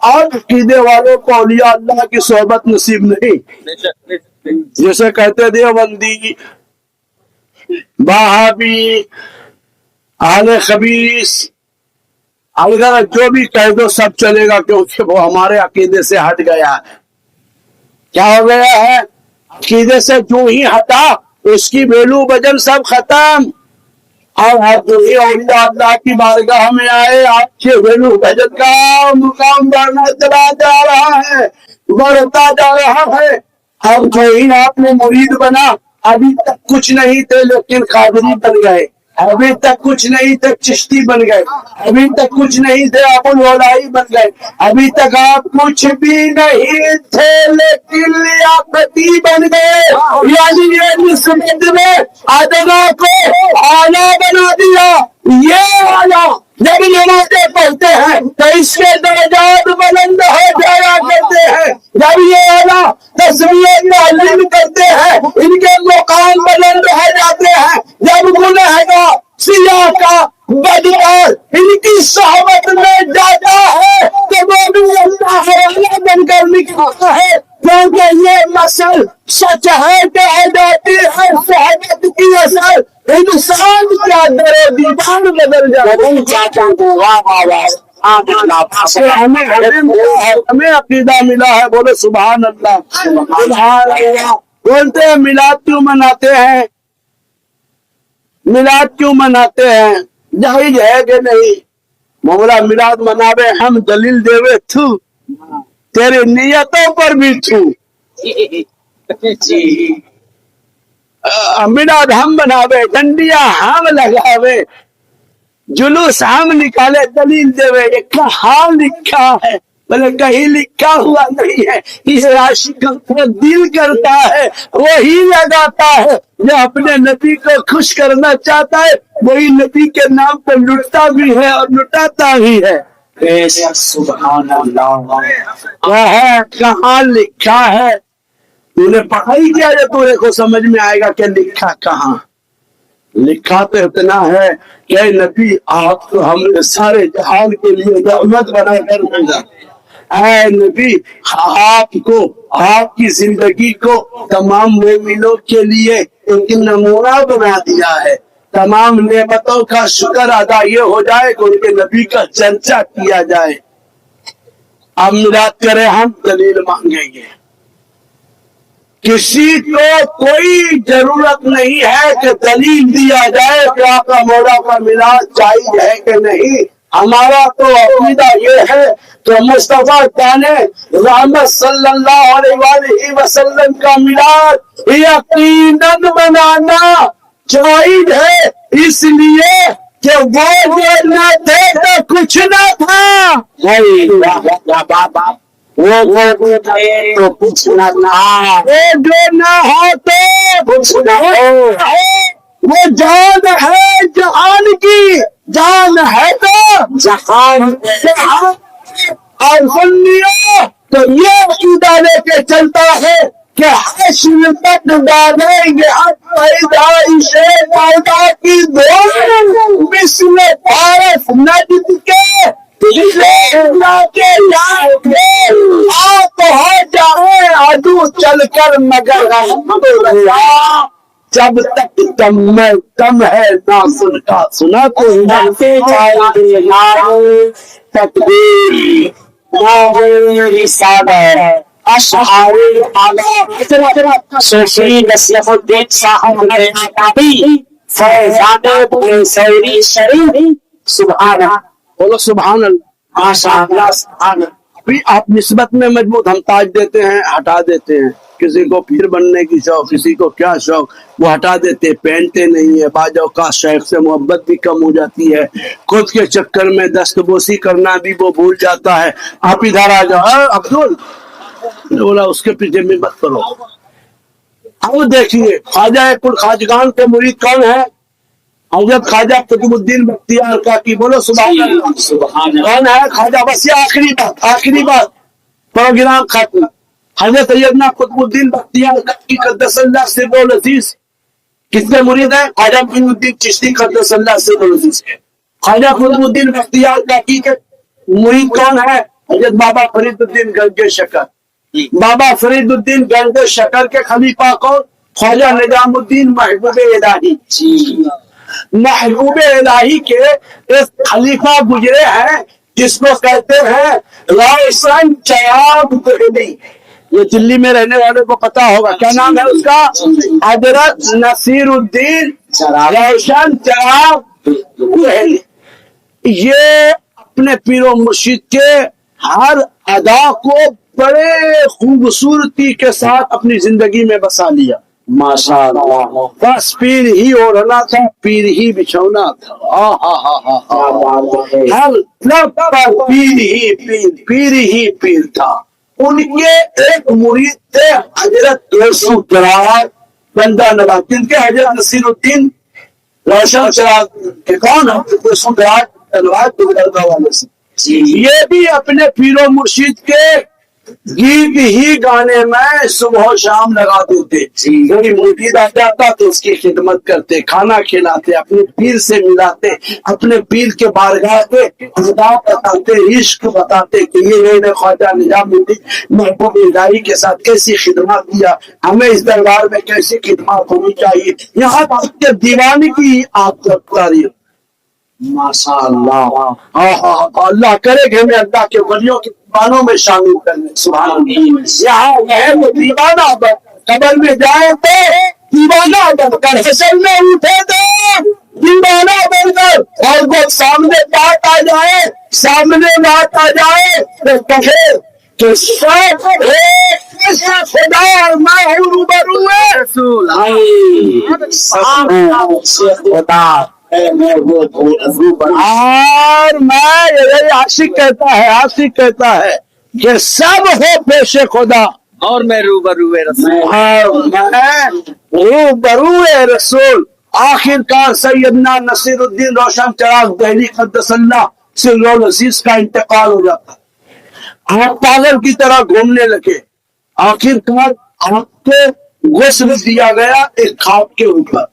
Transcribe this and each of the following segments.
عقیدے والوں کو اولیاء اللہ کی صحبت نصیب نہیں. جیسے کہتے دیوبندی، وہابی، اہل خبیث، اگر جو بھی کہہ دو سب چلے گا، کیونکہ وہ ہمارے عقیدے سے ہٹ گیا ہے. کیا ہو گیا ہے؟ عقیدے سے جو ہی ہٹا اس کی ویلو وزن سب ختم. اور آپ جو ہی اولیاء اللہ کی بارگاہ میں آئے، آپ کے ویلو وزن کا مقام بڑھنا چلا جا رہا ہے، بڑھتا جا رہا ہے. اور جو ہی آپ نے مرید بنا، ابھی تک کچھ نہیں تھے لیکن قادری بن گئے، ابھی تک کچھ نہیں تھے چشتی بن گئے، ابھی تک کچھ نہیں تھے ابو الولائی بن گئے، ابھی تک آپ کچھ بھی نہیں تھے لیکن لیاقتی بن گئے. یعنی یہ نسبت میں ادنا کو اعلیٰ بنا دیا. یہ اعلیٰ جب نمازیں پڑھتے ہیں تو اس کے درجات بلند ہو جایا کرتے ہیں. جب یہ اعلیٰ تسبیح تعلیم کرتے ہیں ان کے مقام بلند ہو جاتے ہیں. جب گنہگار سیاہ کا بدکار ان کی صحبت میں جاتا ہے تو وہ بھی اللہ والا بن کر نکلتا ہے. کیونکہ یہ مسل سچ ہے کہ جاتی ہے صحبت کی اثر انسان کا در و دیوار بدل جاتا ہے. ہمیں عقیدہ ملا ہے، بولے سبحان اللہ. سبحان اللہ. بولتے ہیں میلاد کیوں مناتے ہیں؟ میلاد کیوں مناتے ہیں؟ جائز ہے کہ نہیں؟ مولا میلاد مناوے ہم دلیل دیوے تھو، تیرے نیتوں پر بھی تھو. میلاد ہم بناوے، ڈنڈیاں ہم لگاوے، جلوس ہم نکالے، دلیل دیوے. یہ کہاں لکھا ہے؟ بلے کہیں لکھا ہوا نہیں ہے. اس راشی کا دل کرتا ہے وہی لگاتا ہے. جو اپنے نبی کو خوش کرنا چاہتا ہے وہی نبی کے نام پہ لٹتا بھی ہے اور لٹاتا بھی ہے. سبحان اللہ. کہاں لکھا ہے؟ تو نے پڑھا ہی کیا ہے؟ تو کو سمجھ میں آئے گا کہ لکھا کہاں. لکھا تو اتنا ہے کہ نبی آپ کو ہم نے سارے جہان کے لیے رحمت بنا کر بھیجا. اے نبی آپ کو، آپ کی زندگی کو تمام مومنوں کے لیے ایک نمونہ بنا دیا ہے. تمام نعمتوں کا شکر ادا یہ ہو جائے کہ ان کے نبی کا چرچا کیا جائے. اب میلاد کریں ہم دلیل مانگیں گے. کسی کو کوئی ضرورت نہیں ہے کہ دلیل دیا جائے کہ آقا مولا کا میلاد جائز ہے کہ نہیں. ہمارا تو عقیدہ یہ ہے کہ مصطفیٰ جانے رحمت صلی اللہ علیہ وآلہ وسلم کا میلاد یقیناً منانا جائز ہے، اس لیے کہ وہ جو نہ تھے تو کچھ نہ تھا. وہ تو کچھ نہ تھا، وہ جو نہ ہو تو کچھ نہ ہو. وہ جان ہے جہان کی، جان ہے تو جہان. اور سنیو تو یہ عقیدہ لے کے چلتا ہے کہ حشر تک ڈالیں گے پیدائش مولا کی دھوم مثل پارس نجد کے آپ ہو جائے عدو چل کر مگر جب تک دم میں دم ہے نہ سن کا سنا تو تقدیر صوفی نصیحت الدین صاحب فیضان شریف. سبحان اللہ. بولو سبحان اللہ. ماشاء اللہ. سبحان اللہ. ابھی آپ نسبت میں مضبوط ہم تاج دیتے ہیں ہٹا دیتے ہیں. کسی کو پیر بننے کی شوق، کسی کو کیا شوق، وہ ہٹا دیتے، پہنتے نہیں ہے. بعض اوقات شیخ سے محبت بھی کم ہو جاتی ہے، خود کے چکر میں دست بوسی کرنا بھی وہ بھول جاتا ہے. آپ ادھر آ جاؤ. عبدال بولا اس کے پیچھے میں مت کرو. اب دیکھیے خواجہ خواجگان کے مرید کون ہے؟ حضرت خواجہ قطب الدین بختیار کا کی. بولو سبحان اللہ. کون ہے خواجہ؟ بس یہ آخری بات پروگرام ختم. حضرت سیدنا قطب الدین بختیار کی قدس اللہ سر العزیز کس کے مرید ہیں؟ خواجہ معین الدین چشتی قدس اللہ سر العزیز کے. خواجہ قطب الدین بختیار کی مرید کون ہے؟ حضرت بابا فرید الدین گنج شکر. بابا فرید الدین گنج شکر کے خلیفہ کون؟ خواجہ نظام الدین محبوب الہی. محبوب الہی کے ایک خلیفہ گزرے ہیں جس کو کہتے ہیں روشن چراغ دہلی. یہ دلی میں رہنے والے کو پتا ہوگا کیا نام ہے اس کا؟ حضرت نصیر الدین روشن چراغ دہلی. یہ اپنے پیر و مرشد کے ہر ادا کو بڑے خوبصورتی کے ساتھ اپنی زندگی میں بسا لیا. ماشاء اللہ. بس پیر ہی اوڑھنا تھا، پیر ہی بچھونا تھا. ہر لب پر پیر ہی پیر، پیر ہی پیر تھا. ان کے ایک مرید تھے حضرت یوسف دراز بندہ نواز، جن کے حضرت نصیر الدین روشن چراغ کے کون ہے؟ یوسف دراز. یہ بھی اپنے پیر و مرشد کے گیت ہی گانے میں صبح و شام لگا دیتے. کوئی مرید آ جاتا تو اس کی خدمت کرتے، کھانا کھلاتے، اپنے پیر سے ملاتے، اپنے پیر کے بارگاہ کے خطاب بتاتے، عشق بتاتے کہ یہ نے خواجہ نظام الدین محبوب الہی کے ساتھ کیسی خدمات کیا، ہمیں اس دربار میں کیسی خدمات ہونی چاہیے. یہاں تک کہ دیوانی کی آپ کو تعریف. ماشاء اللہ. اللہ کرے کہ ہمیں اللہ کے ولیوں کے دیوانوں میں شامل کرنے. سبحان اللہ. یہاں ہے وہ دیوانہ بن قبر میں جائے تو دیوانہ بن کر، حشر میں اٹھے تو دیوانہ بن کر، اور وہ سامنے بات آ جائے، سامنے بات آ جائے تو کہے کہ سب خدا اور میں ہوں روبرو رسول خدا. اور میں یہ عاشق کہتا ہے، عاشق کہتا ہے کہ سب ہو پیش خدا اور میں روبرو رسول. اور میں روبرو رسول. آخر کار سیدنا نصیر الدین روشن چراغ دہلی قدس اللہ سر العزیز کا انتقال ہو جاتا. آپ پاگل کی طرح گھومنے لگے. آخر کار آپ کو غسل دیا گیا ایک کھاٹ کے اوپر.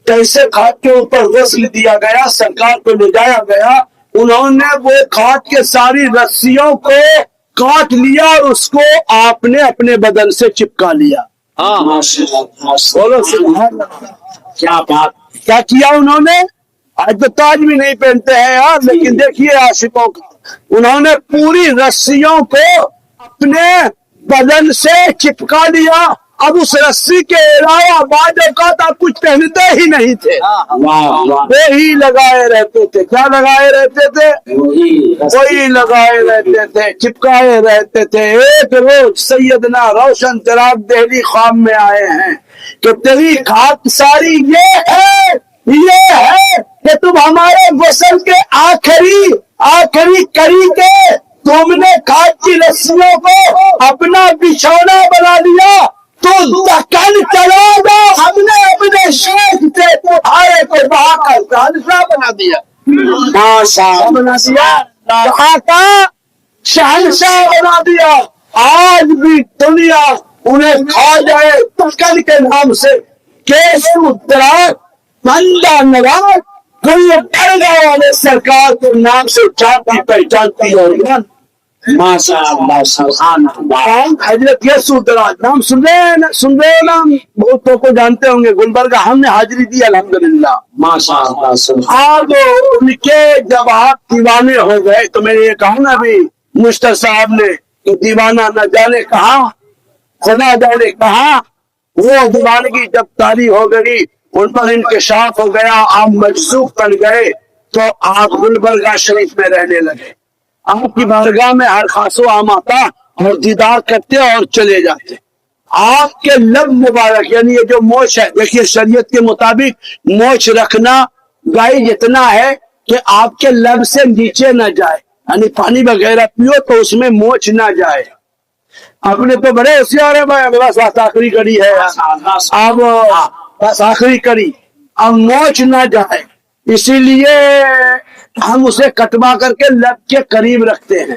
کیسے کھاٹ کے اوپر غسل دیا گیا، سرکار کو لے جایا گیا. انہوں نے وہ کھاٹ کے ساری رسیوں کو کاٹ لیا اور اس کو آپ نے اپنے بدن سے چپکا لیا. بولو سبحان اللہ. کیا بات. کیا کیا انہوں نے؟ آج تو تاج بھی نہیں پہنتے ہیں یار، لیکن دیکھیے عاشقوں کا، انہوں نے پوری رسیوں کو اپنے بدن سے چپکا لیا. اب اس رسی کے علاوہ بعض اوقات آپ کچھ پہنتے ہی نہیں تھے، وہی لگائے رہتے تھے. کیا لگائے رہتے تھے؟ وہی لگائے رہتے تھے، چپکائے رہتے تھے. ایک روز سیدنا روشن چراغ دہلی خواب میں آئے ہیں کہ تیری کھاٹ ساری یہ ہے کہ تم ہمارے غسل کے آخری کری کے تم نے کھاٹ کی رسیوں کو اپنا بچھونا بنا لیا. تو دکن چلا دو، ہم نے اپنے شیخ سے تمہارے کو بہا کر شہنشاہ بنا دیا. بنا دیا، آقا شہنشاہ بنا دیا. آج بھی دنیا انہیں کھا جائے دکن کے نام سے. کیسو دراز بندہ نواز کوئی درگاہ والے سرکار کے نام سے جانتی پہچانتی ہے. ماشاء اللہ. سبحان اللہ. حضرت یوسف دراز نام سن رہے نام بہتوں کو جانتے ہوں گے. گلبرگہ ہم نے حاضری دی الحمدللہ. ماشاء اللہ. آج ان کے جب آپ دیوانے ہو گئے تو میں نے یہ کہا نا ابھی مشتر صاحب نے کہ دیوانہ نہ جانے کہاں خدا جانے کہاں. وہ دیوانگی جب طاری ہو گئی، ان پر انکشاف ہو گیا، آپ مجذوب بن گئے تو آپ گلبرگہ شریف میں رہنے لگے. آپ کی بارگاہ میں ہر خاص و عام آتا اور دیدار کرتے اور چلے جاتے. آپ کے لب مبارک یعنی یہ جو موچھ ہے، دیکھیے شریعت کے مطابق موچھ رکھنا گائے جتنا ہے کہ آپ کے لب سے نیچے نہ جائے، یعنی پانی وغیرہ پیو تو اس میں موچھ نہ جائے. آپ نے تو بڑے ہوشیار ہیں بھائی، بس آخری کڑی ہے اب، بس آخری کڑی، اب موچھ نہ جائے اسی لیے ہم اسے کٹوا کر کے لب کے قریب رکھتے ہیں.